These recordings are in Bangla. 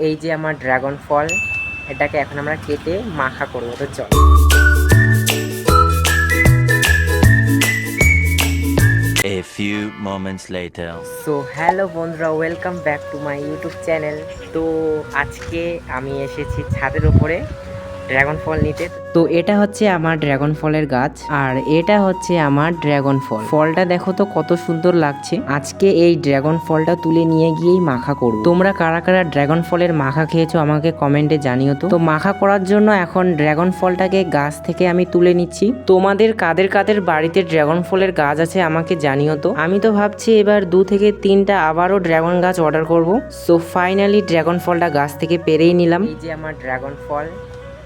এই যে আমার ড্রাগন ফল, এটাকে এখন আমরা কেটে মাখা করবো। তো চল। A few moments later. So hello বন্ধুরা, welcome back to my YouTube channel. তো আজকে আমি এসেছি ছাদের উপরে ড্রাগন ফল নিতে। তো এটা হচ্ছে আমার ড্রাগন ফলের গাছ, আর এটা হচ্ছে আমার ড্রাগন ফল। ফলটা দেখো তো কত সুন্দর লাগছে। আজকে এই ড্রাগন ফলটা তুলে নিয়ে গিয়েই মাখা করব। তোমরা কারা কারা ড্রাগন ফলের মাখা খেয়েছো আমাকে কমেন্টে জানিও। তো মাখা করার জন্য এখন ড্রাগন ফলটাকে গাছ থেকে আমি তুলে নিচ্ছি। তোমাদের কাদের কাদের বাড়িতে ড্রাগন ফলের গাছ আছে আমাকে জানিও। তো আমি তো ভাবছি এবার 2 থেকে 3টা আবারও ড্রাগন গাছ অর্ডার করব। সো ফাইনালি ড্রাগন ফলটা গাছ থেকে পেরেই নিলাম। এই যে আমার ড্রাগন ফল,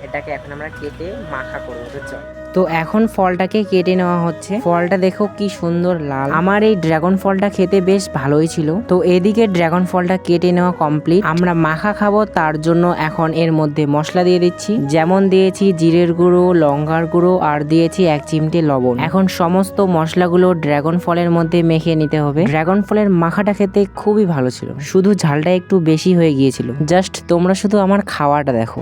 এটাকে এখন আমরা কেটে মাখা করবো। তো চল। তো এখন ফলটাকে কেটে নেওয়া হচ্ছে। ফলটা দেখো কি সুন্দর লাল। আমার এই ড্রাগন ফলটা খেতে বেশ ভালোই ছিল। তো এদিকে ড্রাগন ফলটা কেটে নেওয়া কমপ্লিট। আমরা মাখা খাবো, তার জন্য এখন এর মধ্যে মশলা দিয়ে দিচ্ছি। যেমন দিয়েছি জিরের গুঁড়ো, লঙ্কার গুঁড়ো, আর দিয়েছি 1 চিমটে লবণ। এখন সমস্ত মশলাগুলো ড্রাগন ফলের মধ্যে মেখে নিতে হবে। ড্রাগন ফলের মাখাটা খেতে খুবই ভালো ছিল, শুধু ঝালটা একটু বেশি হয়ে গিয়েছিল। জাস্ট তোমরা শুধু আমার খাওয়াটা দেখো।